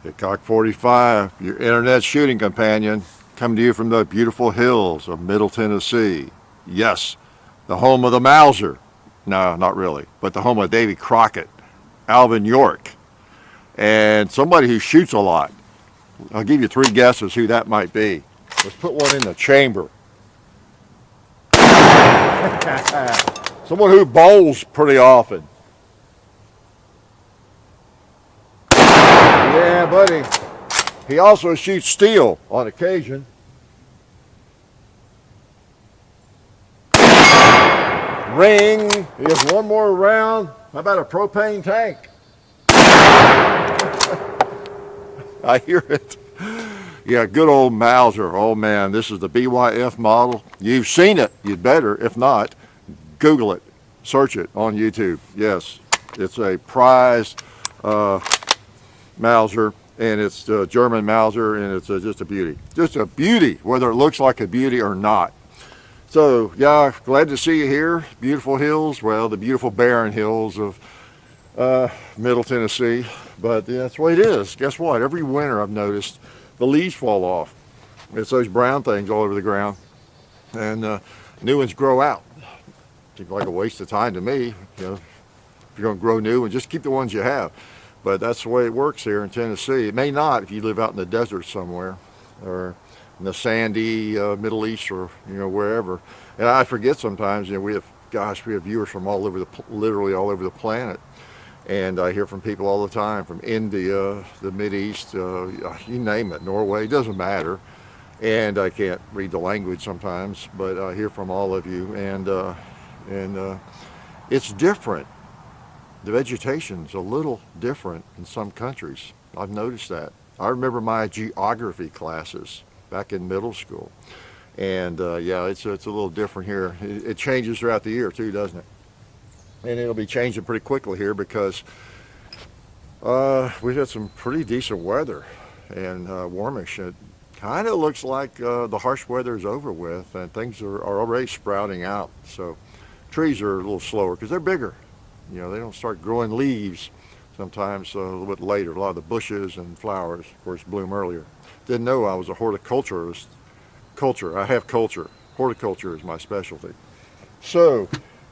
Hickok 45, your internet shooting companion, coming to you from the beautiful hills of Middle Tennessee. Yes, the home of the Mauser. No, not really, but the home of Davy Crockett, Alvin York, and somebody who shoots a lot. I'll give you three guesses who that might be. Let's put one in the chamber. Someone who bowls pretty often. Yeah, buddy. He also shoots steel on occasion. Ring. He has one more round. How about a propane tank? I hear it. Yeah, good old Mauser. Oh man, this is the BYF model. You've seen it. You'd better. If not, Google it. Search it on YouTube. Yes, it's a prized Mauser, and it's the German Mauser, and it's just a beauty. Just a beauty, whether it looks like a beauty or not. So, yeah, glad to see you here. Beautiful hills, well, the beautiful barren hills of Middle Tennessee. But yeah, that's the way it is. Guess what? Every winter I've noticed the leaves fall off. It's those brown things all over the ground. And new ones grow out. Seems like a waste of time to me. You know, if you're going to grow new ones, just keep the ones you have. But that's the way it works here in Tennessee. It may not if you live out in the desert somewhere or in the sandy Middle East or wherever. And I forget sometimes. We have viewers from all over literally all over the planet. And I hear from people all the time from India, the Mideast, you name it, Norway, it doesn't matter. And I can't read the language sometimes, but I hear from all of you. And it's different. The vegetation's a little different in some countries. I've noticed that. I remember my geography classes back in middle school. And yeah, it's a little different here. It changes throughout the year too, doesn't it? And it'll be changing pretty quickly here because we've had some pretty decent weather and warmish. It kind of looks like the harsh weather is over with and things are already sprouting out. So trees are a little slower because they're bigger. They don't start growing leaves sometimes a little bit later. A lot of the bushes and flowers, of course, bloom earlier. Didn't know I was a horticulturist. I have culture. Horticulture is my specialty. So,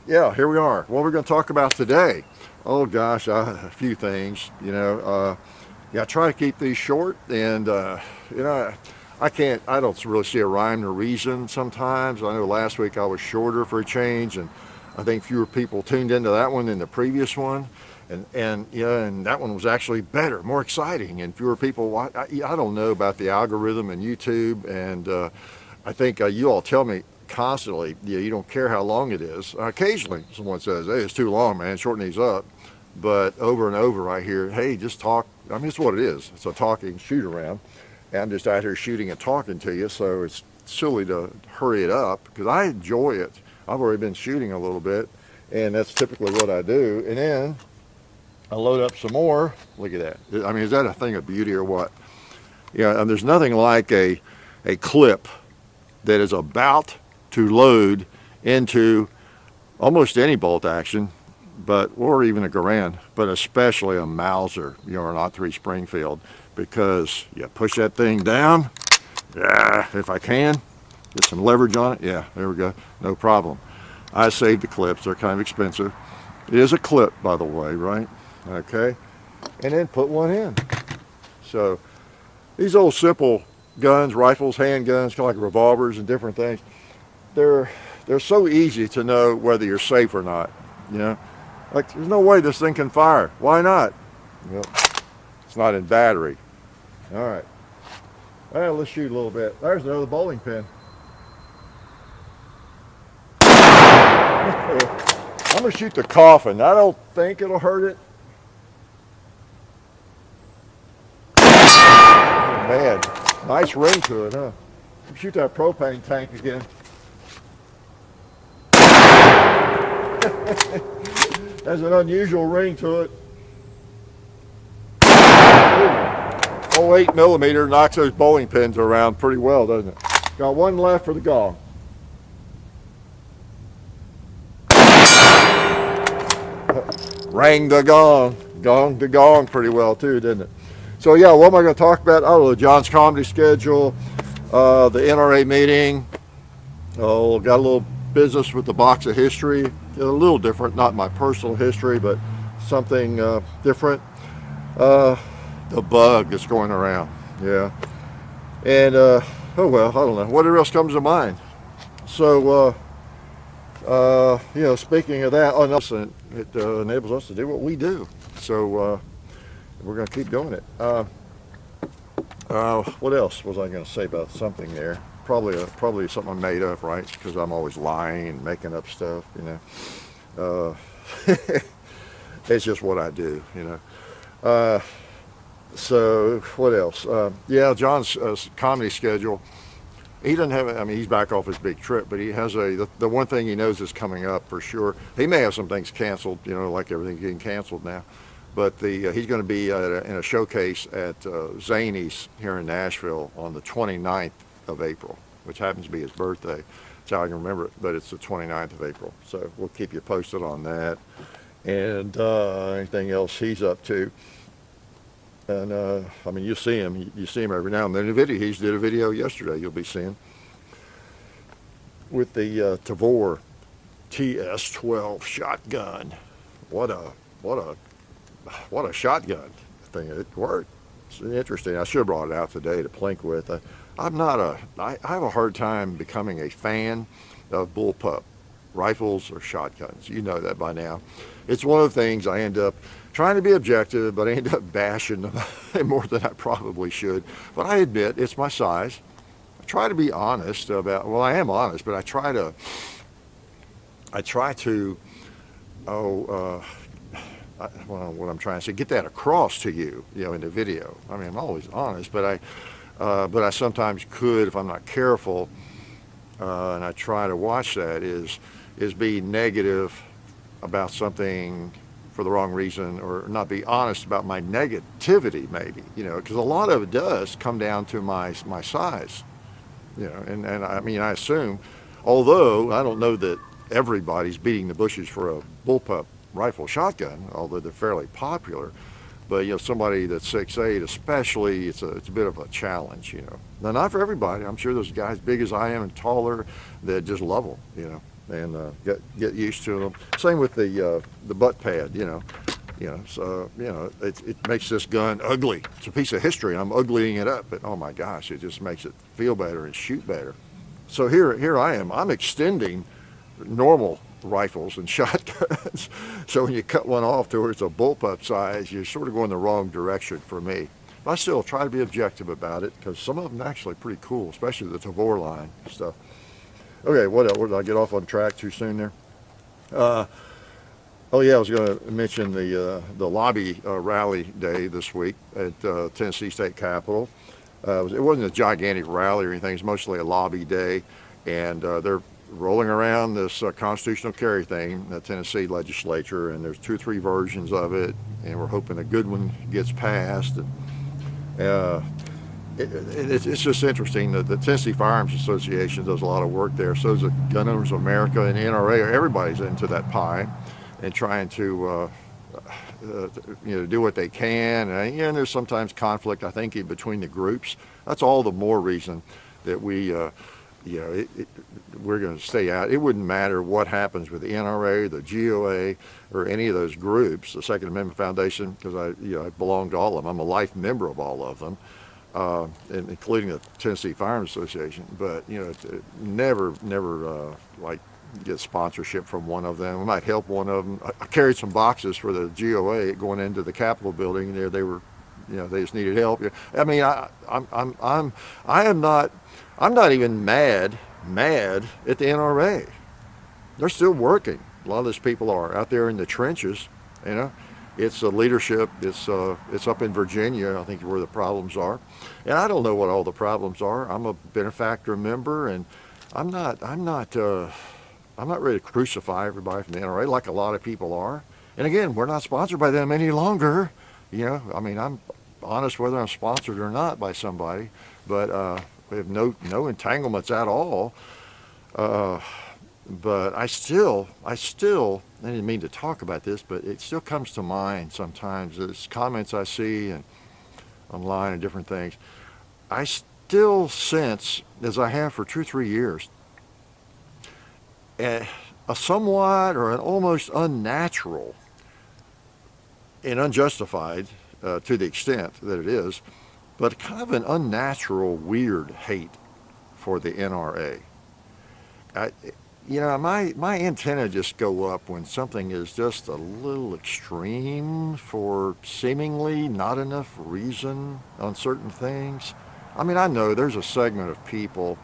yeah, here we are. What we're going to talk about today. Oh gosh, a few things. Yeah, I try to keep these short, and I don't really see a rhyme or reason sometimes. I know last week I was shorter for a change, and I think fewer people tuned into that one than the previous one, and that one was actually better, more exciting, and fewer people. I don't know about the algorithm and YouTube, and I think you all tell me constantly, you don't care how long it is. Occasionally, someone says, "Hey, it's too long, man. Shorten these up." But over and over, I hear, "Hey, just talk." I mean, it's what it is. It's a talking shoot around, and I'm just out here shooting and talking to you. So it's silly to hurry it up because I enjoy it. I've already been shooting a little bit, and that's typically what I do. And then I load up some more. Look at that. I mean, is that a thing of beauty or what? Yeah, and there's nothing like a clip that is about to load into almost any bolt action, or even a Garand, but especially a Mauser, or an .03 Springfield, because you push that thing down. Yeah, if I can. Get some leverage on it. Yeah, there we go. No problem. I saved the clips. They're kind of expensive. It is a clip, by the way, right? Okay. And then put one in. So these old simple guns, rifles, handguns, kind of like revolvers and different things, they're so easy to know whether you're safe or not. Like there's no way this thing can fire. Why not? Well, it's not in battery. All right. Well, let's shoot a little bit. There's another bowling pin. I'm going to shoot the coffin. I don't think it'll hurt it. Oh, man, nice ring to it, huh? Shoot that propane tank again. Has an unusual ring to it. Oh, 8mm knocks those bowling pins around pretty well, doesn't it? Got one left for the gong. Rang the gong. Gong the gong pretty well too, didn't it? So yeah, what am I going to talk about? I don't know, John's comedy schedule, the NRA meeting. Oh, got a little business with the box of history. A little different, not my personal history, but something different. Uh, the bug that's going around. Yeah. And oh well, I don't know. Whatever else comes to mind. So speaking of that, it enables us to do what we do. So we're going to keep doing it. What else was I going to say about something there? Probably something I made up, right? Because I'm always lying and making up stuff, It's just what I do, So what else? Yeah, John's comedy schedule. He doesn't have. I mean, he's back off his big trip, but he has the one thing he knows is coming up for sure. He may have some things canceled, like everything's getting canceled now. But he's going to be in a showcase at Zany's here in Nashville on the 29th of April, which happens to be his birthday. That's how I can remember it, but it's the 29th of April. So we'll keep you posted on that. And anything else he's up to. And I mean, you see him every now and then in a video. He did a video yesterday you'll be seeing with the Tavor TS12 shotgun. What a shotgun thing. It worked. It's interesting. I should have brought it out today to plink with. I have a hard time becoming a fan of bullpup rifles or shotguns. You know that by now. It's one of the things I end up trying to be objective, but I end up bashing them more than I probably should. But I admit it's my size. I try to be honest about, well, I am honest, but I try to what I'm trying to say, get that across to you, in the video. I mean, I'm always honest, but I sometimes could, if I'm not careful, and I try to watch that, is be negative about something for the wrong reason, or not be honest about my negativity, maybe, because a lot of it does come down to my size, and I mean, I assume, although I don't know that everybody's beating the bushes for a bullpup rifle shotgun, although they're fairly popular, but somebody that's 6'8", especially, it's a bit of a challenge, Now, not for everybody. I'm sure there's guys big as I am and taller that just love them, and get used to them. Same with the butt pad, So it makes this gun ugly. It's a piece of history. I'm uglying it up, but oh my gosh, it just makes it feel better and shoot better. So here I am. I'm extending normal rifles and shotguns. So when you cut one off to where it's a bullpup size, you're sort of going the wrong direction for me. But I still try to be objective about it, because some of them are actually pretty cool, especially the Tavor line stuff. Okay, what else? Did I get off on track too soon there? Oh yeah, I was going to mention the lobby rally day this week at Tennessee State Capitol. It wasn't a gigantic rally or anything. It's mostly a lobby day, and they're rolling around this constitutional carry thing, the Tennessee legislature, and there's 2 or 3 versions of it, and we're hoping a good one gets passed. It's just interesting that the Tennessee Firearms Association does a lot of work there. So does the Gun Owners of America and NRA. Everybody's into that pie and trying to do what they can. And there's sometimes conflict, I think, in between the groups. That's all the more reason that we're going to stay out. It wouldn't matter what happens with the NRA, the GOA, or any of those groups, the Second Amendment Foundation, because I belong to all of them. I'm a life member of all of them, including the Tennessee Firearms Association. But never like get sponsorship from one of them. We might help one of them. I carried some boxes for the GOA going into the Capitol building. There they were, they just needed help. I mean, I'm not even mad at the NRA. They're still working. A lot of those people are out there in the trenches. It's the leadership. It's up in Virginia, I think, where the problems are. And I don't know what all the problems are. I'm a benefactor member, and I'm not ready to crucify everybody from the NRA like a lot of people are. And again, we're not sponsored by them any longer. I mean, I'm honest whether I'm sponsored or not by somebody, but we have no entanglements at all. But I still, I didn't mean to talk about this, but it still comes to mind sometimes. There's comments I see, and online and different things, I still sense, as I have for 2 or 3 years, a somewhat or an almost unnatural and unjustified, to the extent that it is, but kind of an unnatural, weird hate for the NRA. I, my antenna just go up when something is just a little extreme for seemingly not enough reason on certain things. I mean, I know there's a segment of people,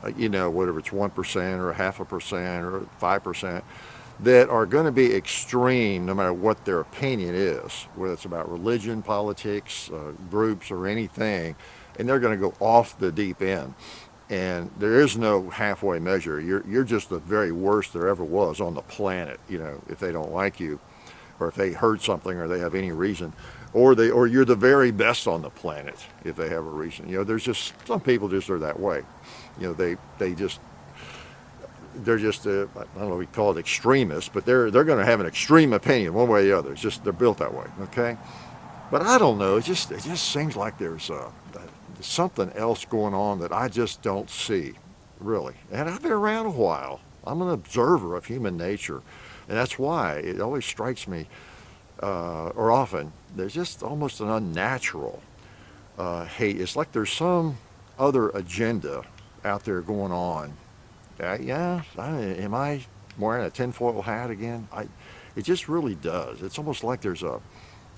whatever it's 1% or 0.5% or 5%, that are going to be extreme no matter what their opinion is, whether it's about religion, politics, groups, or anything, and they're going to go off the deep end. And there is no halfway measure. You're just the very worst there ever was on the planet, if they don't like you, or if they heard something, or they have any reason, or you're the very best on the planet if they have a reason. There's just some people just are that way. They're just I don't know, we call it extremists, but they're going to have an extreme opinion one way or the other. It's just they're built that way, okay? But I don't know. It just seems like there's something else going on that I just don't see, really. And I've been around a while. I'm an observer of human nature, and that's why it always strikes me, or often, there's just almost an unnatural hate. It's like there's some other agenda out there going on. Am I wearing a tinfoil hat again? It just really does. It's almost like there's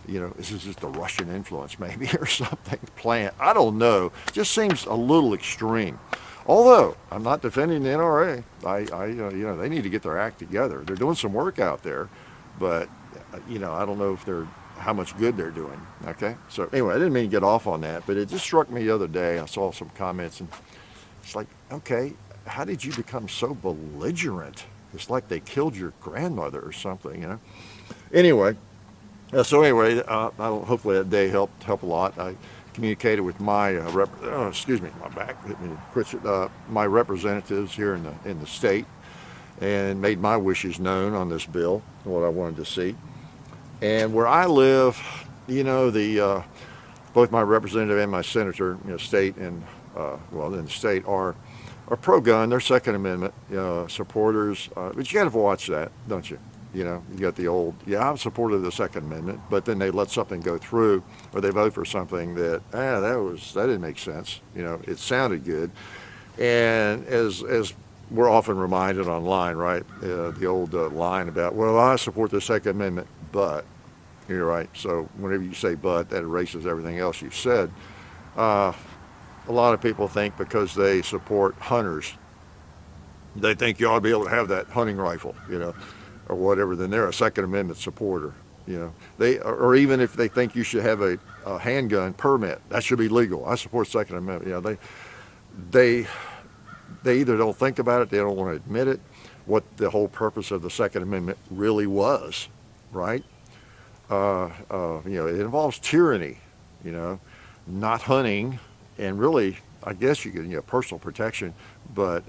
this is just a Russian influence maybe or something planned. I don't know. It just seems a little extreme. Although I'm not defending the NRA. They need to get their act together. They're doing some work out there, but I don't know how much good they're doing. Okay. So anyway, I didn't mean to get off on that, but it just struck me the other day. I saw some comments, and it's like, okay, how did you become so belligerent? It's like they killed your grandmother or something, Anyway, hopefully that day helped a lot. I communicated with my my back hit me. My representatives here in the state, and made my wishes known on this bill, what I wanted to see. And where I live, both my representative and my senator, state and in the state are pro-gun. They're Second Amendment supporters, but you got to watch that, don't you? You got the old, I'm supportive of the Second Amendment, but then they let something go through, or they vote for something that didn't make sense. It sounded good, and as we're often reminded online, right? The old line about, well, I support the Second Amendment, but you're right. So whenever you say "but," that erases everything else you've said. A lot of people think because they support hunters, they think you ought to be able to have that hunting rifle, or whatever. Then they're a Second Amendment supporter, or even if they think you should have a handgun permit, that should be legal. I support Second Amendment. They either don't think about it, they don't want to admit it, what the whole purpose of the Second Amendment really was, right? It involves tyranny, not hunting. And really, I guess you could, personal protection, but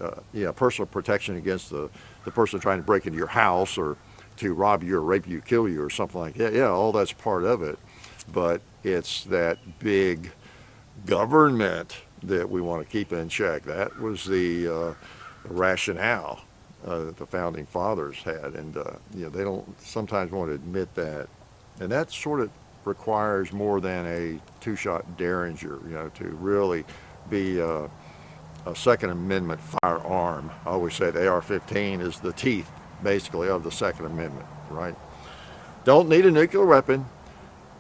personal protection against the person trying to break into your house or to rob you or rape you, kill you or something like that. Yeah, all that's part of it. But it's that big government that we want to keep in check. That was the rationale that the founding fathers had, and they don't sometimes want to admit that, and that sort of requires more than a two-shot Derringer, to really be a Second Amendment firearm. I always say the AR-15 is the teeth, basically, of the Second Amendment, right? Don't need a nuclear weapon,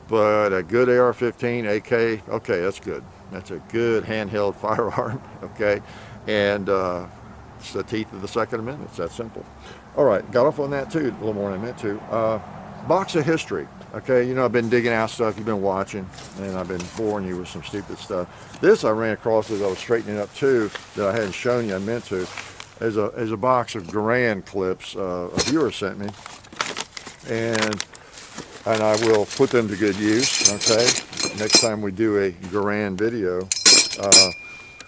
but a good AR-15, AK, okay, that's good. That's a good handheld firearm, okay? And it's the teeth of the Second Amendment. It's that simple. All right, got off on that too, a little more than I meant to. Box of history. Okay, I've been digging out stuff, you've been watching, and I've been boring you with some stupid stuff. This I ran across as I was straightening up too, that I hadn't shown you, I meant to, as a box of Garand clips a viewer sent me. And I will put them to good use, okay? Next time we do a Garand video,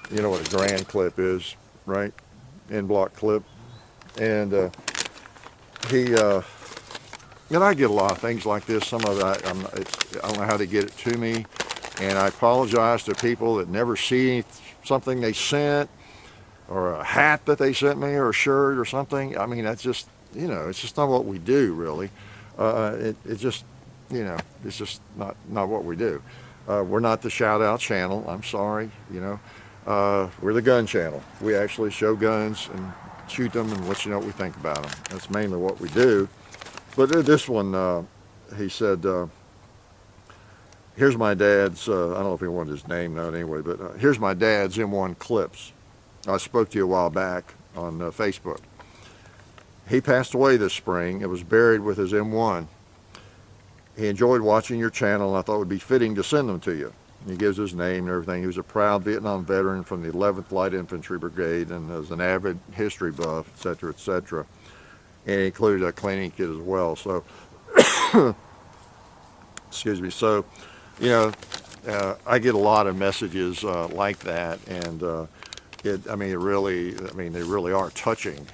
you know what a Garand clip is, right? In-block clip. And and I get a lot of things like this. Some of it, I don't know how they get it to me, And I apologize to people that never see something they sent, or a hat that they sent me, or a shirt or something. I mean, that's just, it's just not what we do, really. It just, it's just not what we do. We're not the shout out channel. I'm sorry, we're the gun channel. We actually show guns and shoot them and let you know what we think about them. That's mainly what we do. But this one, he said, here's my dad's, I don't know if he wanted his name known anyway, but here's my dad's M1 clips. I spoke to you a while back on Facebook. He passed away this spring. It was buried with his M1. He enjoyed watching your channel, and I thought it would be fitting to send them to you. He gives his name and everything. He was a proud Vietnam veteran from the 11th Light Infantry Brigade and was an avid history buff, etc., etc. And he included a cleaning kit as well. So, excuse me. So, I get a lot of messages like that, and they really are touching.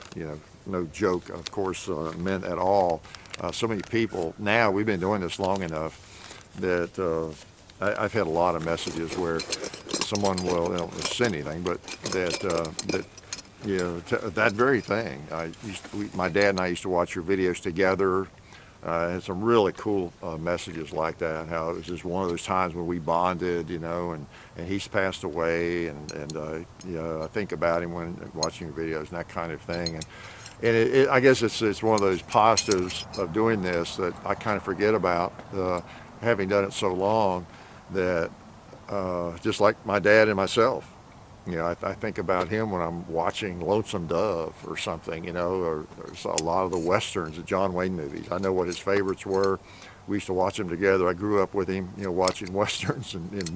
No joke, of course, meant at all. So many people now. We've been doing this long enough that I've had a lot of messages where someone will, they don't send anything, but that that very thing. My dad and I used to watch your videos together. And some really cool messages like that. How it was just one of those times when we bonded, and he's passed away, and I think about him when watching your videos and that kind of thing. And I guess it's one of those positives of doing this that I kind of forget about, having done it so long, that just like my dad and myself, I think about him when I'm watching Lonesome Dove or something, or a lot of the Westerns, the John Wayne movies. I know what his favorites were. We used to watch them together. I grew up with him, watching Westerns and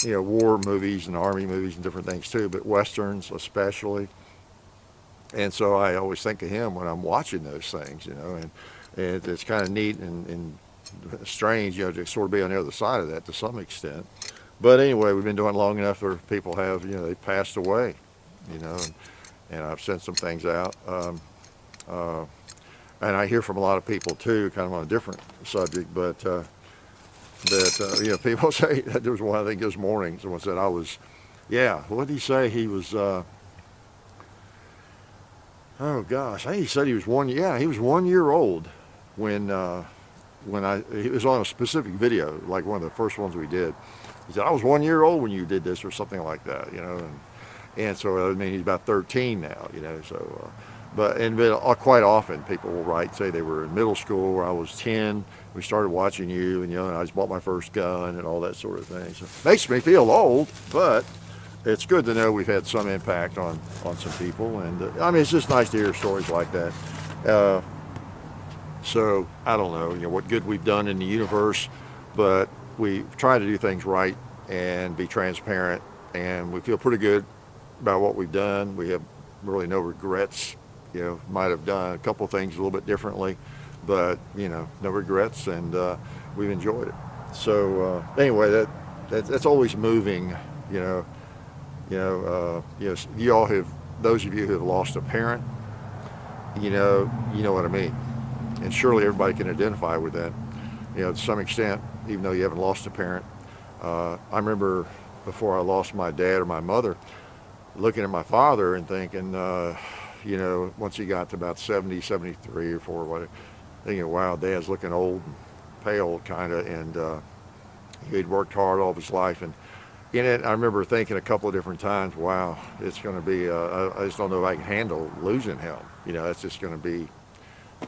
war movies and Army movies and different things too, but Westerns especially. And so I always think of him when I'm watching those things, and it's kind of neat and strange, to sort of be on the other side of that to some extent. But anyway, we've been doing it long enough where people have, they passed away, and I've sent some things out. And I hear from a lot of people too, kind of on a different subject, but people say, there was one, I think this morning, someone said what did he say? He was, oh gosh, I think he said he was 1 year old when it was on a specific video, like one of the first ones we did. He said, I was 1 year old when you did this, or something like that, and so, he's about 13 now, so, but quite often people will write, say they were in middle school, where I was 10, we started watching you, and, I just bought my first gun and all that sort of thing. So it makes me feel old, but it's good to know we've had some impact on some people, and, it's just nice to hear stories like that. So, I don't know, what good we've done in the universe, but we try to do things right and be transparent, and we feel pretty good about what we've done. We have really no regrets. Might have done a couple things a little bit differently, but no regrets, and we've enjoyed it. So anyway, that's always moving. You all have, those of you who have lost a parent, you know what I mean, and surely everybody can identify with that. To some extent, even though you haven't lost a parent. I remember before I lost my dad or my mother, looking at my father and thinking, once he got to about 70, 73 or 4, whatever, thinking, wow, Dad's looking old and pale, kind of, and he'd worked hard all of his life. And in it, I remember thinking a couple of different times, wow, it's going to be, I just don't know if I can handle losing him. It's just going to be,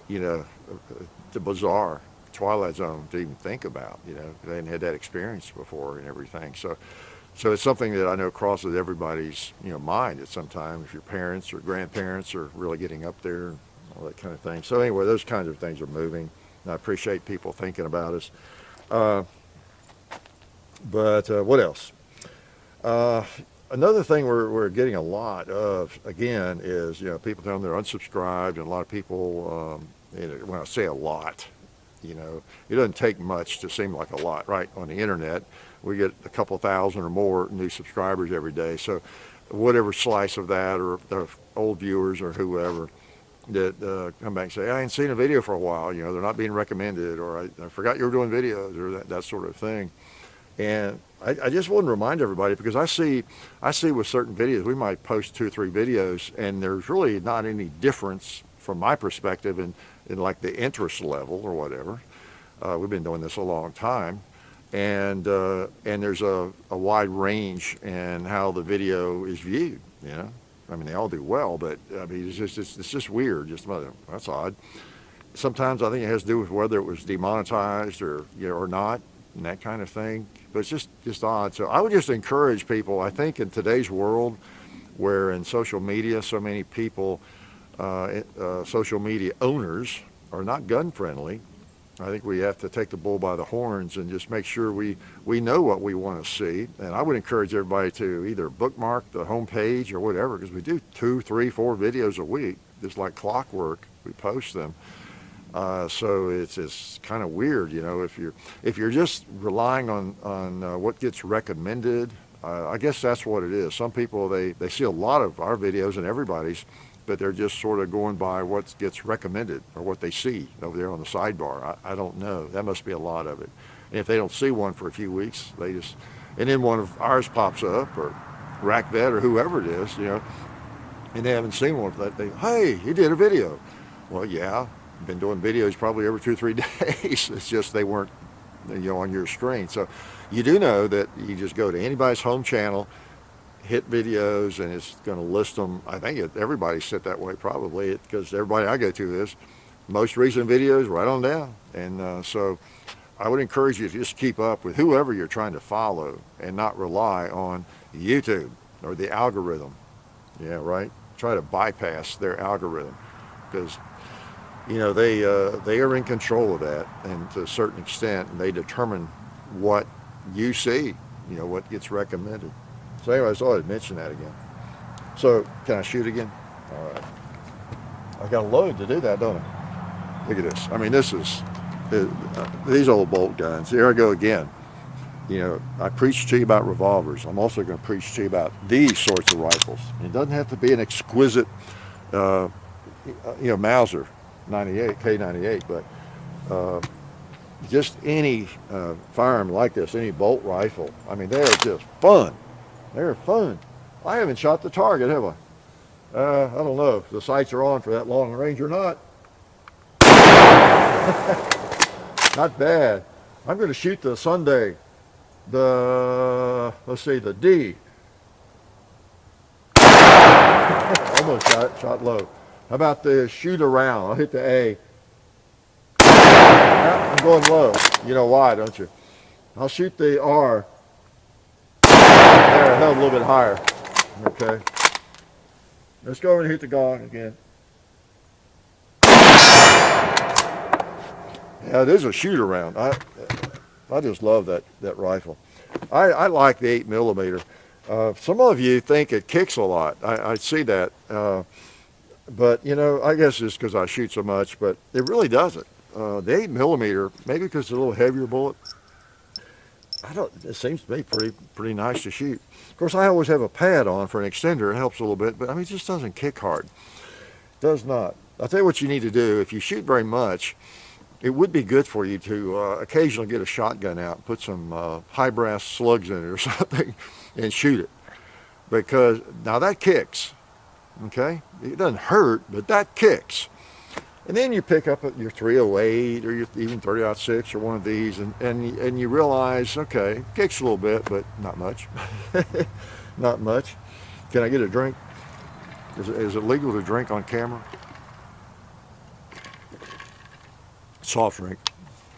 the bizarre Twilight Zone to even think about. They hadn't had that experience before and everything. So it's something that I know crosses everybody's mind at some time, if your parents or grandparents are really getting up there and all that kind of thing. So anyway, those kinds of things are moving, and I appreciate people thinking about us. But what else? Another thing we're getting a lot of, again, is people telling them they're unsubscribed, and a lot of people, when I say a lot, it doesn't take much to seem like a lot, right? On the internet, we get a couple thousand or more new subscribers every day. So whatever slice of that, or old viewers or whoever, that come back and say, I ain't seen a video for a while. You know, they're not being recommended, or I forgot you were doing videos, or that sort of thing. And I just want to remind everybody, because I see with certain videos, we might post 2 or 3 videos, and there's really not any difference from my perspective in like the interest level or whatever. We've been doing this a long time, and there's a wide range in how the video is viewed. You know, I mean, they all do well, but I mean, it's just weird. That's odd. Sometimes I think it has to do with whether it was demonetized or, you know, or not, and that kind of thing. But it's just odd. So I would just encourage people. I think in today's world, where in social media, so many people, social media owners, are not gun friendly. I think we have to take the bull by the horns and just make sure we know what we want to see. And I would encourage everybody to either bookmark the home page or whatever, because we do 2, 3, 4 videos a week, just like clockwork. We post them. So it's kind of weird, you know, if you're just relying on what gets recommended. I guess that's what it is. Some people, they see a lot of our videos and everybody's, but they're just sort of going by what gets recommended or what they see over there on the sidebar. I don't know. That must be a lot of it. And if they don't see one for a few weeks, and then one of ours pops up, or RackVet or whoever it is, you know, and they haven't seen one for that, hey, he did a video. Well, yeah, I've been doing videos probably every 2 or 3 days. It's just they weren't, you know, on your screen. So you do know that you just go to anybody's home channel, hit videos, and it's going to list them. I think everybody's set that way probably, because everybody I go to is most recent videos right on down. And so I would encourage you to just keep up with whoever you're trying to follow and not rely on YouTube or the algorithm. Yeah, right? Try to bypass their algorithm, because, you know, they are in control of that, and to a certain extent, and they determine what you see, you know, what gets recommended. So anyway, I thought I'd mention that again. So can I shoot again? All right. I got a load to do that, don't I? Look at this. I mean, these old bolt guns. Here I go again. You know, I preach to you about revolvers. I'm also going to preach to you about these sorts of rifles. It doesn't have to be an exquisite, you know, Mauser 98, K98, but just any firearm like this, any bolt rifle. I mean, they're just fun. They're fun. I haven't shot the target, have I? I don't know if the sights are on for that long range or not. Not bad. I'm going to shoot the Sunday. Let's see, the D. Almost shot low. How about the shoot around? I'll hit the A. I'm going low. You know why, don't you? I'll shoot the R. There, I held a little bit higher. Okay. Let's go over and hit the gong again. Yeah, it is a shoot around. I just love that rifle. I like the 8mm. Some of you think it kicks a lot. I see that. But, you know, I guess it's because I shoot so much, but it really doesn't. The 8mm, maybe because it's a little heavier bullet, it seems to be pretty nice to shoot. Of course, I always have a pad on for an extender. It helps a little bit, but I mean, it just doesn't kick hard. It does not. I'll tell you what you need to do. If you shoot very much, it would be good for you to occasionally get a shotgun out and put some high brass slugs in it or something and shoot it. Because now that kicks, okay? It doesn't hurt, but that kicks. And then you pick up your 308 or your even 30-06 or one of these, and you realize, okay, it kicks a little bit, but not much. Not much. Can I get a drink? Is it legal to drink on camera? Soft drink.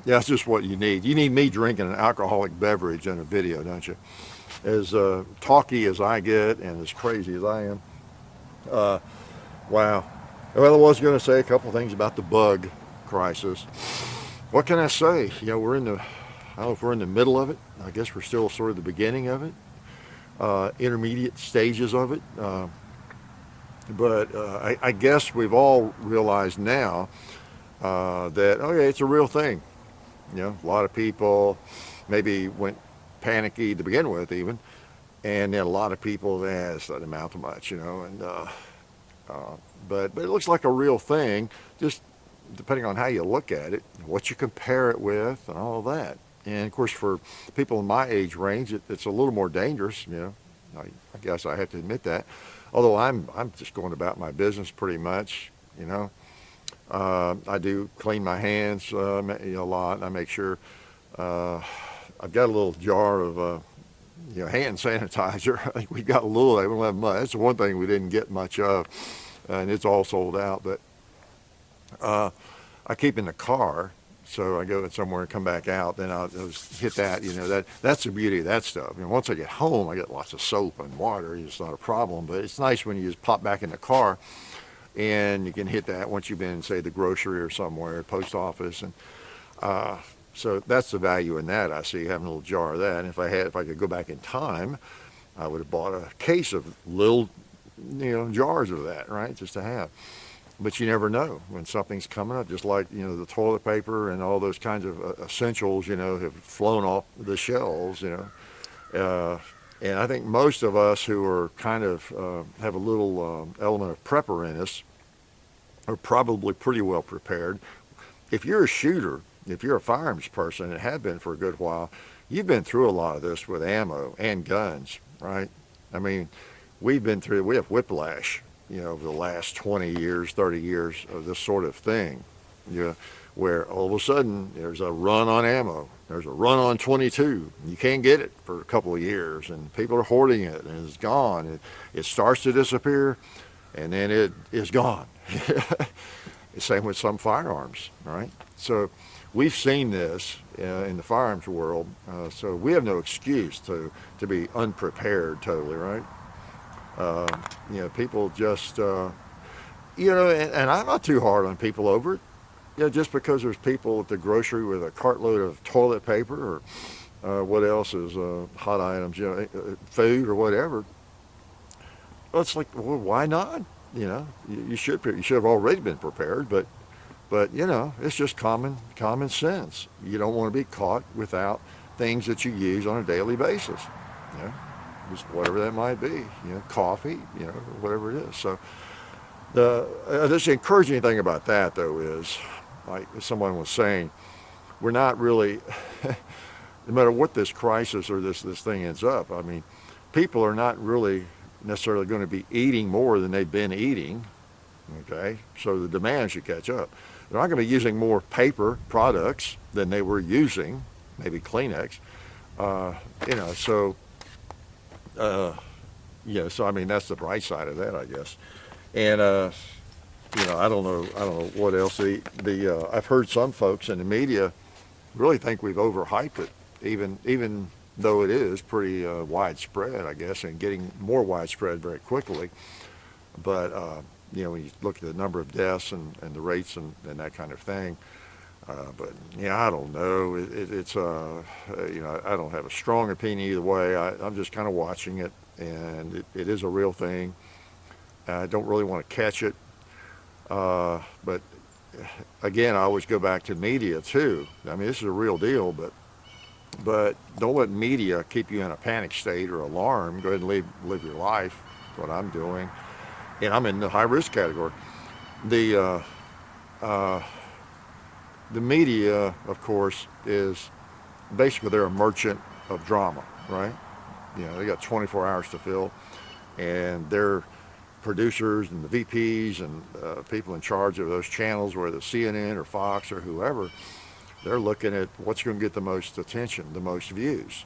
Yeah, that's just what you need. You need me drinking an alcoholic beverage in a video, don't you? As talky as I get and as crazy as I am. Wow. Well, I was going to say a couple things about the bug crisis. What can I say? You know, I don't know if we're in the middle of it. I guess we're still sort of the beginning of it, intermediate stages of it. But I guess we've all realized now that, okay, it's a real thing. You know, a lot of people maybe went panicky to begin with even, and then a lot of people, it's not amount to much, you know, and But it looks like a real thing, just depending on how you look at it, what you compare it with, and all of that. And of course, for people in my age range, it's a little more dangerous. I guess I have to admit that. Although I'm just going about my business pretty much. I do clean my hands a lot, and I make sure I've got a little jar of hand sanitizer. I think we got a little. We don't have much. That's the one thing we didn't get much of, and it's all sold out. But I keep in the car, so I go somewhere and come back out. Then I'll just hit that. That's the beauty of that stuff. Once I get home, I get lots of soap and water. It's not a problem. But it's nice when you just pop back in the car, and you can hit that once you've been, say, the grocery or somewhere, post office, and so that's the value in that. I see having a little jar of that. And if I could go back in time, I would have bought a case of little, jars of that, right, just to have. But you never know when something's coming up. Just like the toilet paper and all those kinds of essentials, have flown off the shelves, and I think most of us who are kind of have a little element of prepper in us are probably pretty well prepared. If you're a shooter, if you're a firearms person and have been for a good while, you've been through a lot of this with ammo and guns, right? I mean, we have whiplash, over the last 20 years, 30 years of this sort of thing, where all of a sudden there's a run on ammo. There's a run on 22. You can't get it for a couple of years, and people are hoarding it, and it's gone. It starts to disappear, and then it is gone. Same with some firearms, right? So we've seen this in the firearms world, so we have no excuse to be unprepared totally, right? People just, and I'm not too hard on people over it. Just because there's people at the grocery with a cartload of toilet paper or what else is hot items, food or whatever. Well, it's like, well, why not? You should have already been prepared, but it's just common sense. You don't want to be caught without things that you use on a daily basis. Just whatever that might be. Coffee, whatever it is. So the encouraging thing about that though is, like someone was saying, we're not really, no matter what this crisis or this thing ends up, I mean, people are not really necessarily going to be eating more than they've been eating, okay? So the demand should catch up. They're not going to be using more paper products than they were using, maybe Kleenex, so I mean, that's the bright side of that, I guess. And, I don't know what else. I've heard some folks in the media really think we've overhyped it, even though it is pretty widespread, I guess, and getting more widespread very quickly. But when you look at the number of deaths and the rates and that kind of thing, but I don't know. It's I don't have a strong opinion either way. I'm just kind of watching it, and it is a real thing. I don't really want to catch it. But again, I always go back to media too. I mean, this is a real deal, but don't let media keep you in a panic state or alarm. Go ahead and live your life. That's what I'm doing, and I'm in the high risk category. The media, of course, is basically they're a merchant of drama, right? They got 24 hours to fill, and they're producers and the VPs and people in charge of those channels, whether it's CNN or Fox or whoever, they're looking at what's going to get the most attention, the most views,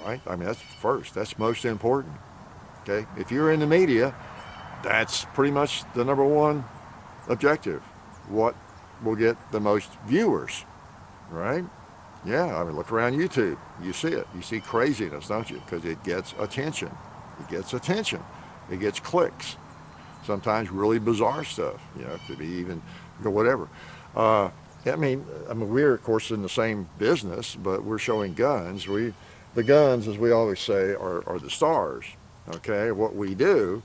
right? I mean, that's first. That's most important, okay? If you're in the media, that's pretty much the number one objective. What will get the most viewers, right? Yeah, I mean, look around YouTube. You see it. You see craziness, don't you? Because it gets attention. It gets attention. It gets clicks. Sometimes really bizarre stuff. It could be even whatever. I mean, we're of course in the same business, but we're showing guns. The guns, as we always say, are the stars. Okay, what we do,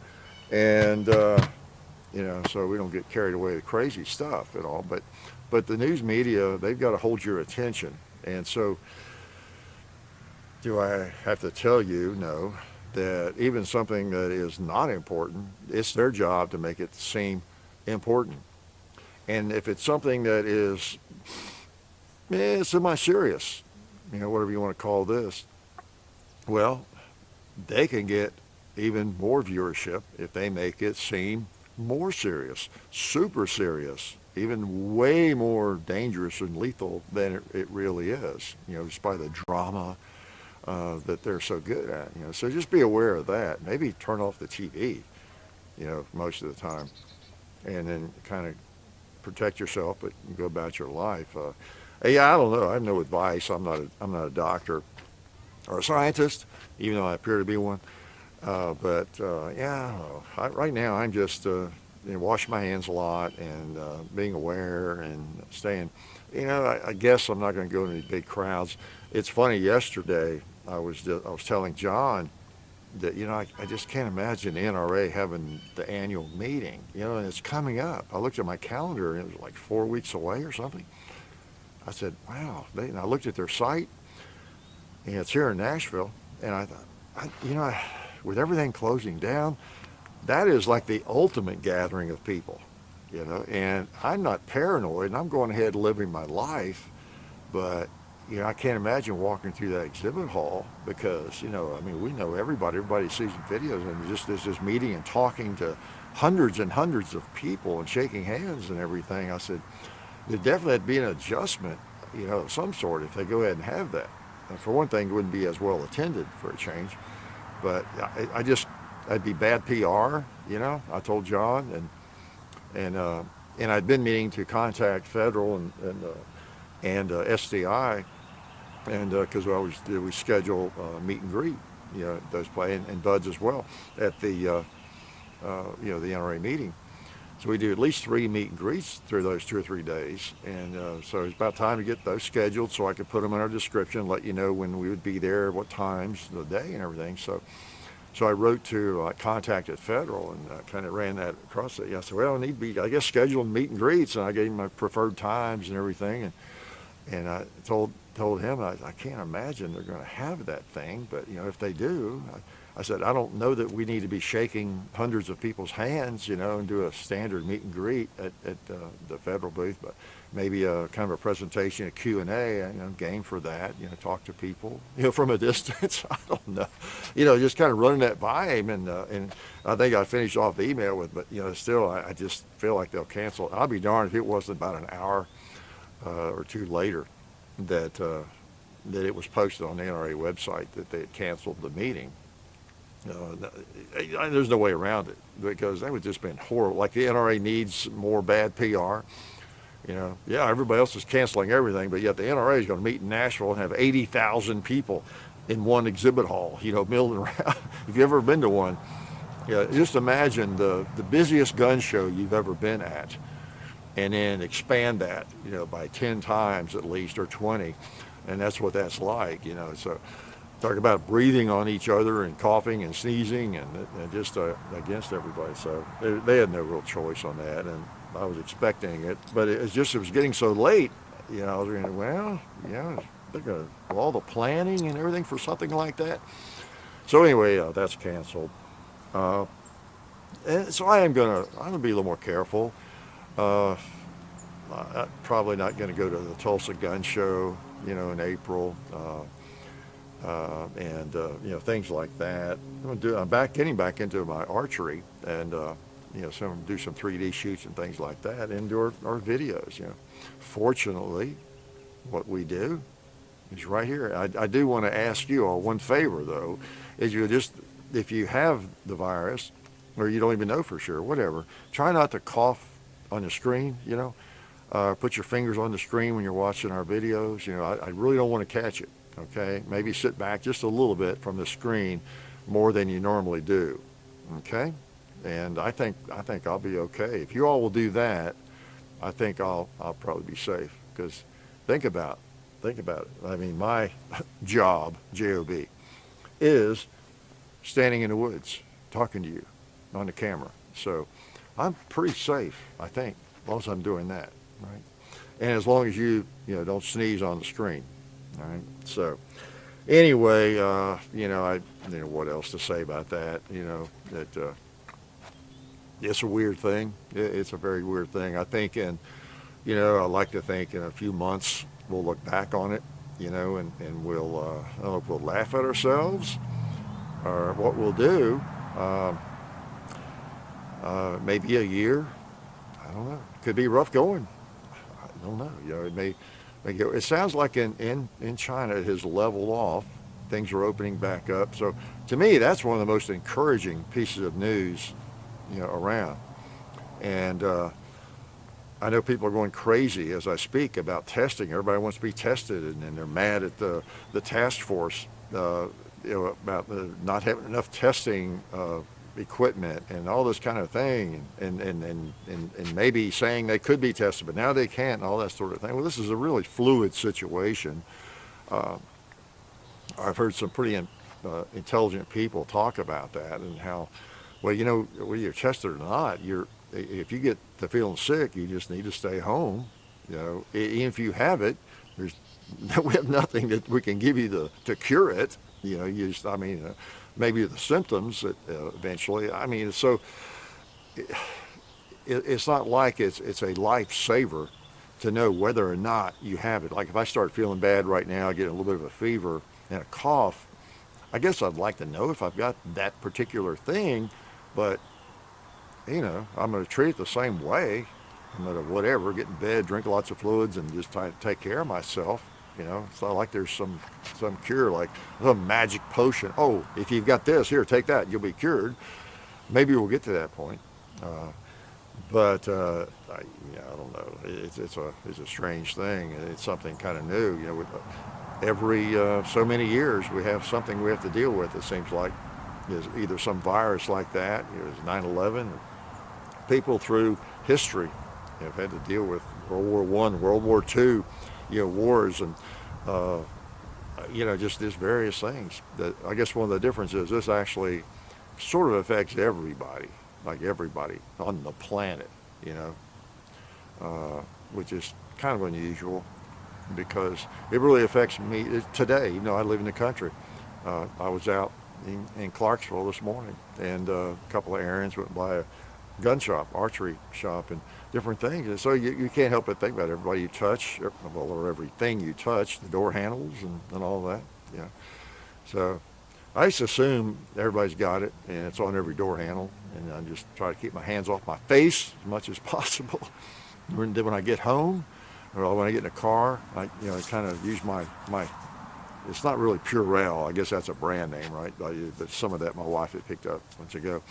and so we don't get carried away with crazy stuff at all. But the news media, they've got to hold your attention. And so, do I have to tell you? No. that even something that is not important, it's their job to make it seem important. And if it's something that is semi-serious, whatever you want to call this, well, they can get even more viewership if they make it seem more serious, super serious, even way more dangerous and lethal than it really is, just by the drama that they're so good at. So just be aware of that. Maybe turn off the TV, most of the time, and then kind of protect yourself, but go about your life. Yeah, I don't know. I have no advice. I'm not a doctor or a scientist, even though I appear to be one. But yeah, right now I'm just washing my hands a lot and being aware and staying. I guess I'm not going to go to any big crowds. It's funny. Yesterday I was telling John that I just can't imagine the NRA having the annual meeting. And it's coming up. I looked at my calendar and it was like 4 weeks away or something. I said, wow. And I looked at their site, and it's here in Nashville. And I thought, with everything closing down, that is like the ultimate gathering of people, and I'm not paranoid, and I'm going ahead living my life, but, I can't imagine walking through that exhibit hall because, we know everybody sees the videos, and there's this meeting and talking to hundreds and hundreds of people and shaking hands and everything. I said, there definitely had to be an adjustment, of some sort if they go ahead and have that. And for one thing, it wouldn't be as well attended for a change. But I'd be bad PR, I told John, and I'd been meaning to contact Federal and SDI, and because we schedule meet and greet, those play and buds as well at the the NRA meeting. So we do at least 3 meet and greets through those 2 or 3 days, and so it's about time to get those scheduled so I could put them in our description, let you know when we would be there, what times, the day, and everything. So I wrote to contacted Federal and kind of ran that across it. I said, well, I need to be, I guess, scheduled meet and greets, and I gave him my preferred times and everything, and I told him I can't imagine they're going to have that thing, but if they do. I said, I don't know that we need to be shaking hundreds of people's hands, and do a standard meet and greet at the Federal booth, but maybe a kind of a presentation, a Q&A, game for that, talk to people, from a distance. I don't know, just kind of running that by him, and I think I finished off the email with, but still, I just feel like they'll cancel. I'll be darned if it wasn't about an hour or 2 later that it was posted on the NRA website that they had canceled the meeting. There's no way around it because that would just been horrible. Like the NRA needs more bad PR. Yeah, everybody else is canceling everything, but yet the NRA is going to meet in Nashville and have 80,000 people in one exhibit hall, milling around. If you've ever been to one, just imagine the busiest gun show you've ever been at, and then expand that, by 10 times at least or 20, and that's what that's like, So. Talk about breathing on each other and coughing and sneezing and just against everybody. So they had no real choice on that, and I was expecting it. But it was getting so late, I was going, well, they're going to all the planning and everything for something like that. So anyway, that's canceled. And so I'm going to be a little more careful. I'm probably not going to go to the Tulsa Gun Show, in April. And things like that. I'm getting back into my archery, and do some 3D shoots and things like that, and do our videos. Fortunately, what we do is right here. I do want to ask you all one favor though, is if you have the virus, or you don't even know for sure, whatever, try not to cough on the screen. Put your fingers on the screen when you're watching our videos. I really don't want to catch it. Okay, maybe sit back just a little bit from the screen, more than you normally do. Okay, and I think I'll be okay if you all will do that. I think I'll probably be safe because think about it. I mean, my job is standing in the woods talking to you on the camera, so I'm pretty safe. I think as long as I'm doing that, right, and as long as you don't sneeze on the screen. All right. So, anyway, what else to say about that? That it's a weird thing. It's a very weird thing. I think, and I like to think in a few months we'll look back on it, and we'll, I don't know if we'll laugh at ourselves or what we'll do. Uh, Maybe a year. I don't know. Could be rough going. I don't know. It may go. It sounds like in China it has leveled off. Things are opening back up. So to me, that's one of the most encouraging pieces of news, around. And I know people are going crazy as I speak about testing. Everybody wants to be tested, and they're mad at the task force, about not having enough testing equipment and all this kind of thing, and maybe saying they could be tested, but now they can't, and all that sort of thing. Well, this is a really fluid situation. Uh, I've heard some pretty intelligent people talk about that and how, well, whether you're tested or not, if you get to feeling sick, you just need to stay home. Even if you have it, we have nothing that we can give you to cure it. Maybe the symptoms that eventually. So it's not like it's a lifesaver to know whether or not you have it. Like if I start feeling bad right now, I get a little bit of a fever and a cough, I guess I'd like to know if I've got that particular thing, but I'm going to treat it the same way. I'm going to get in bed, drink lots of fluids, and just try to take care of myself. It's not like there's some cure, like some magic potion. Oh, if you've got this, here, take that, you'll be cured. Maybe we'll get to that point. But I don't know. It's a strange thing, and it's something kind of new. With every so many years, we have something we have to deal with. It seems like is either some virus like that. It was 9/11. People through history have had to deal with World War I, World War II, wars, and just these various things. That I guess one of the differences is this actually sort of affects everybody, like everybody on the planet, which is kind of unusual because it really affects me today. I live in the country. I was out in Clarksville this morning, and a couple of errands, went by a gun shop, archery shop, and different things. And so you can't help but think about everybody you touch, or everything you touch, the door handles and all that. So I just assume everybody's got it, and it's on every door handle, and I just try to keep my hands off my face as much as possible. Then when I get home, or when I get in a car, I kind of use my it's not really Purell. I guess that's a brand name, right? But some of that my wife had picked up months ago.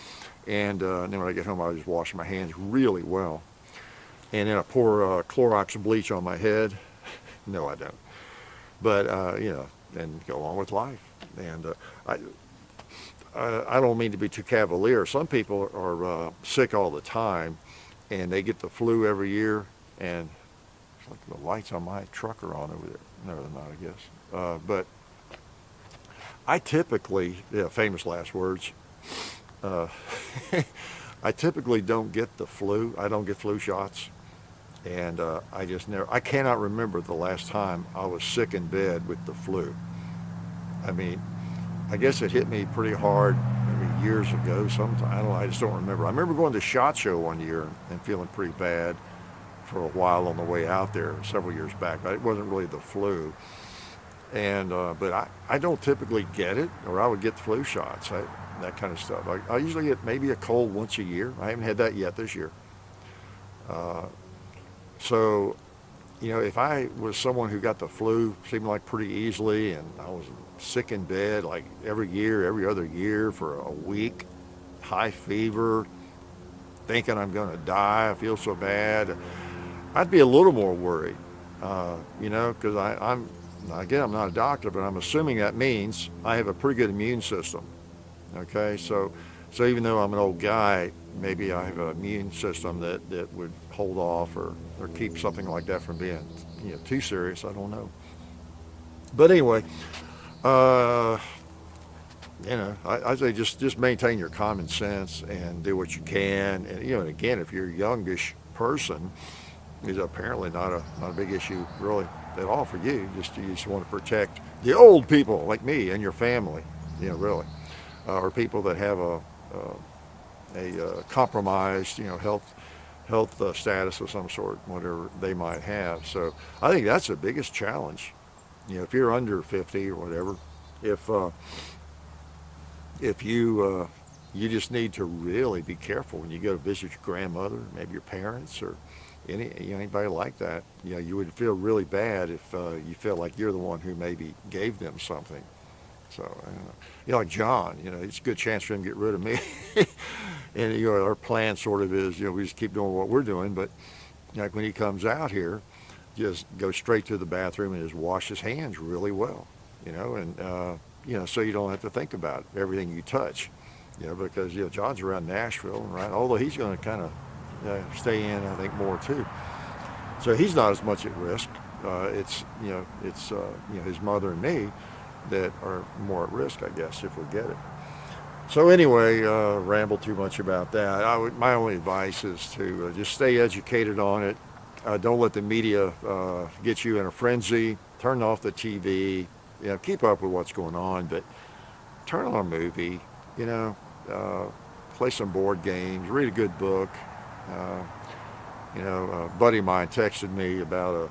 And then when I get home, I just wash my hands really well. And then I pour Clorox bleach on my head. No, I don't. But, and go on with life. And I don't mean to be too cavalier. Some people are sick all the time, and they get the flu every year. And it's like the lights on my truck are on over there. No, they're not, I guess. But I typically, famous last words, I typically don't get the flu. I don't get flu shots. And I cannot remember the last time I was sick in bed with the flu. I guess it hit me pretty hard maybe years ago sometime. I just don't remember. I remember going to SHOT Show one year and feeling pretty bad for a while on the way out there several years back, but it wasn't really the flu. And but I don't typically get it, or I would get the flu shots, that kind of stuff. I usually get maybe a cold once a year. I haven't had that yet this year. So, if I was someone who got the flu, seemed like pretty easily, and I was sick in bed like every other year for a week, high fever, thinking I'm going to die, I feel so bad, I'd be a little more worried, because I'm not a doctor, but I'm assuming that means I have a pretty good immune system. Okay, so even though I'm an old guy, maybe I have an immune system that would hold off or keep something like that from being too serious. I don't know. But anyway, I say just maintain your common sense and do what you can. And again, if you're a youngish person, it's apparently not a big issue really at all for you. You just want to protect the old people like me and your family, really, or people that have a compromised, health status of some sort, whatever they might have. So I think that's the biggest challenge. If you're under 50 or whatever, if you just need to really be careful when you go to visit your grandmother, maybe your parents, or anybody like that. You would feel really bad if you feel like you're the one who maybe gave them something. So, like John, it's a good chance for him to get rid of me. And our plan sort of is, we just keep doing what we're doing. But like when he comes out here, just go straight to the bathroom and just wash his hands really well, and so you don't have to think about everything you touch, because John's around Nashville, right? Although he's going to kind of stay in, I think, more too. So he's not as much at risk. It's his mother and me that are more at risk, I guess, if we get it. So anyway, ramble too much about that. My only advice is to just stay educated on it. Don't let the media get you in a frenzy. Turn off the TV. Keep up with what's going on, but turn on a movie. Play some board games. Read a good book. A buddy of mine texted me about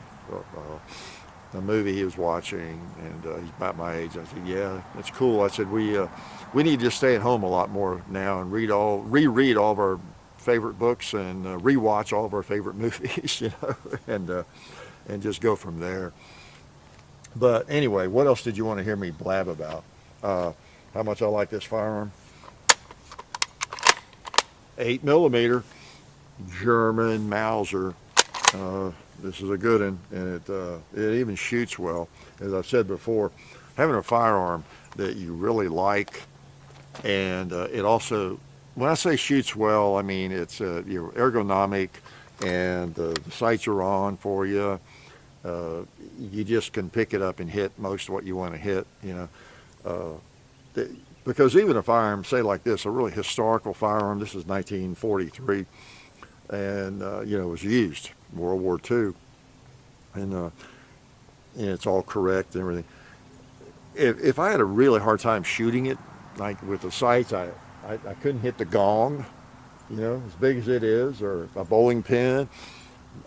a movie he was watching, and he's about my age. I said, "Yeah, that's cool." I said, "We need to stay at home a lot more now and reread all of our favorite books and rewatch all of our favorite movies, and just go from there." But anyway, what else did you want to hear me blab about? How much I like this firearm? 8mm German Mauser. This is a good one, and it even shoots well. As I've said before, having a firearm that you really like, and it also, when I say shoots well, I mean it's ergonomic, and the sights are on for you. You just can pick it up and hit most of what you want to hit. Because even a firearm, say like this, a really historical firearm. This is 1943. And it was used World War II, and it's all correct and everything. If I had a really hard time shooting it, like with the sights, I couldn't hit the gong, as big as it is, or a bowling pin,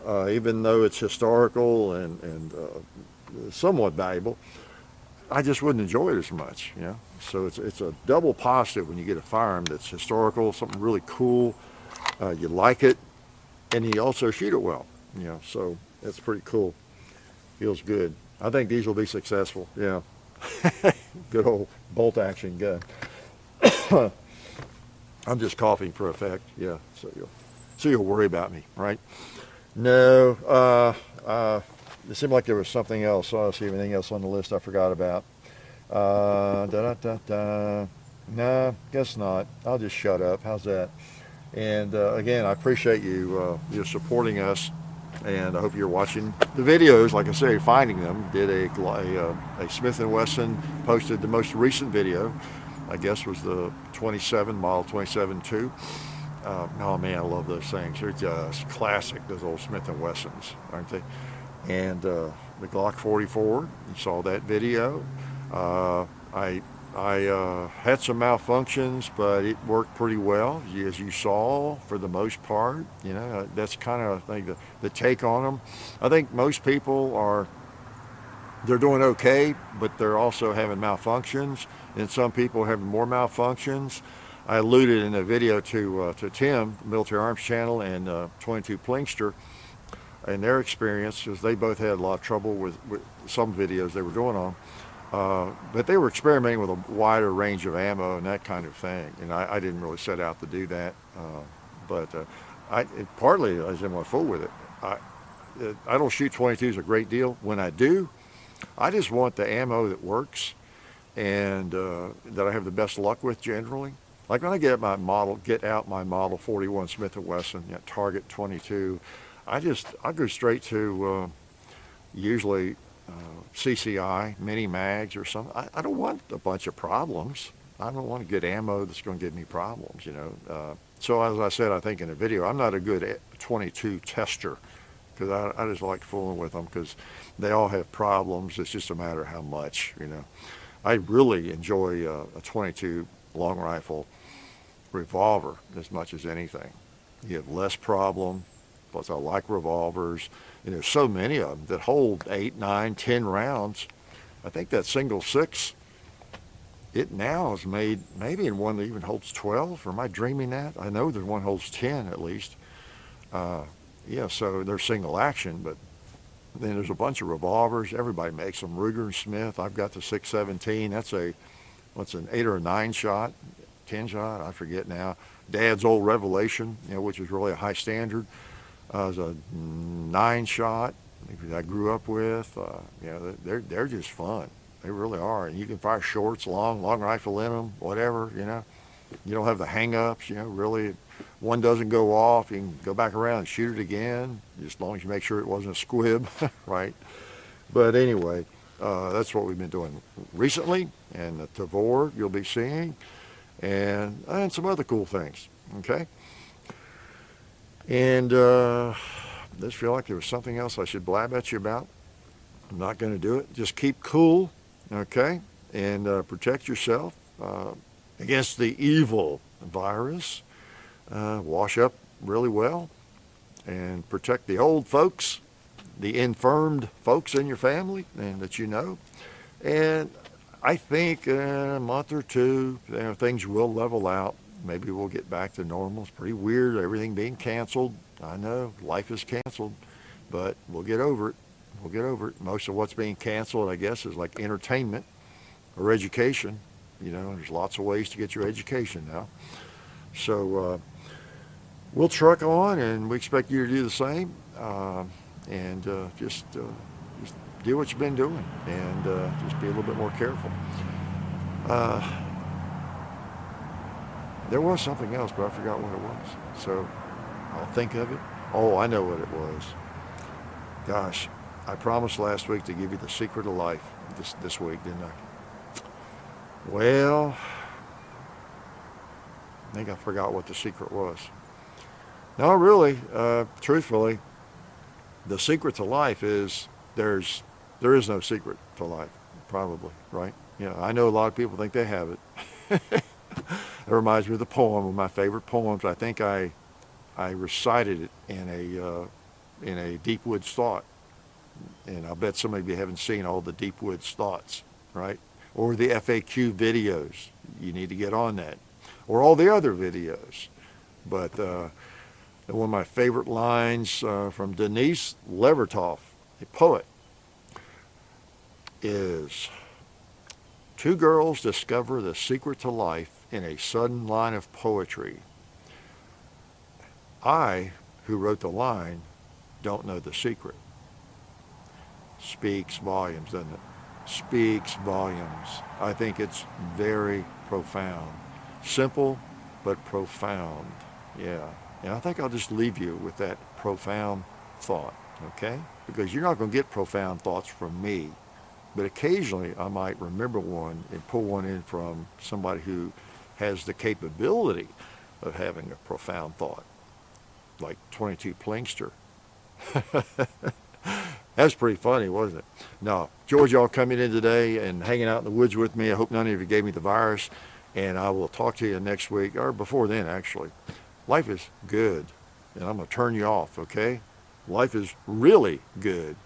even though it's historical and somewhat valuable. I just wouldn't enjoy it as much, So it's a double positive when you get a firearm that's historical, something really cool. You like it. And you also shoot it well, so that's pretty cool. Feels good. I think these will be successful, Good old bolt action gun. I'm just coughing for effect, so you'll worry about me, right? No, it seemed like there was something else. I see anything else on the list I forgot about. No, guess not. I'll just shut up. How's that? And again, I appreciate you supporting us, and I hope you're watching the videos. Like I say, finding them. Did a Smith & Wesson, posted the most recent video, I guess was the 27 model 27-2. Oh man, I love those things. They're just classic, those old Smith & Wessons, aren't they? And the Glock 44, you saw that video. I had some malfunctions, but it worked pretty well, as you saw, for the most part. That's kind of, I think, the take on them. I think most people they're doing okay, but they're also having malfunctions, and some people having more malfunctions. I alluded in a video to Tim, Military Arms Channel, and 22 Plingster, and their experience, because they both had a lot of trouble with some videos they were doing on. But they were experimenting with a wider range of ammo and that kind of thing, and I didn't really set out to do that. But partly I was in my fool with it. I don't shoot 22s a great deal. When I do, I just want the ammo that works and that I have the best luck with generally. Like when I get out my model 41 Smith & Wesson, Target 22, I go straight to usually CCI, mini mags or something. I don't want a bunch of problems. I don't want to get ammo that's going to give me problems, So as I said, I think in the video, I'm not a good 22 tester, because I just like fooling with them because they all have problems. It's just a matter of how much, you know. I really enjoy a 22 long rifle revolver as much as anything. You have less problem. Plus, I like revolvers. And there's so many of them that hold 8, 9, 10 rounds. I think that single 6, it now is made maybe in one that even holds 12. Or am I dreaming that? I know there's one that holds 10 at least. Yeah, so they're single action, but then there's a bunch of revolvers. Everybody makes them. Ruger and Smith. I've got the 617. That's an 8 or a 9 shot, 10 shot. I forget now. Dad's old Revelation, you know, which is really a high standard. Is a 9 shot that I grew up with. You know, they're just fun. They really are. And you can fire shorts, long rifle in them, whatever. You know, you don't have the hang-ups. You know, really, one doesn't go off, you can go back around and shoot it again, just as long as you make sure it wasn't a squib, right? But anyway, that's what we've been doing recently, and the Tavor you'll be seeing, and some other cool things. Okay. And I just feel like there was something else I should blab at you about. I'm not going to do it. Just keep cool, okay, and protect yourself against the evil virus. Wash up really well and protect the old folks, the infirmed folks in your family and that you know. And I think in a month or two, you know, things will level out. Maybe we'll get back to normal. It's pretty weird, everything being canceled. I know, life is canceled, but we'll get over it. We'll get over it. Most of what's being canceled, I guess, is like entertainment or education. You know, there's lots of ways to get your education now. So we'll truck on, and we expect you to do the same. And just do what you've been doing, and just be a little bit more careful. There was something else, but I forgot what it was. So I'll think of it. Oh, I know what it was. Gosh, I promised last week to give you the secret of life this week, didn't I? Well, I think I forgot what the secret was. No, really, truthfully, the secret to life is there is no secret to life, probably, right? You know, I know a lot of people think they have it. It reminds me of the poem, one of my favorite poems. I think I recited it in a Deep Woods Thought, and I'll bet some of you haven't seen all the Deep Woods Thoughts, right? Or the FAQ videos. You need to get on that, or all the other videos. But one of my favorite lines from Denise Levertov, a poet, is, "Two girls discover the secret to life in a sudden line of poetry. I, who wrote the line, don't know the secret." Speaks volumes, doesn't it? Speaks volumes. I think it's very profound. Simple, but profound. Yeah. And I think I'll just leave you with that profound thought, okay? Because you're not going to get profound thoughts from me. But occasionally I might remember one and pull one in from somebody who has the capability of having a profound thought, like 22 Plinkster. That's pretty funny, wasn't it? No, George, y'all coming in today and hanging out in the woods with me. I hope none of you gave me the virus, and I will talk to you next week, or before then, actually. Life is good, and I'm going to turn you off, okay? Life is really good.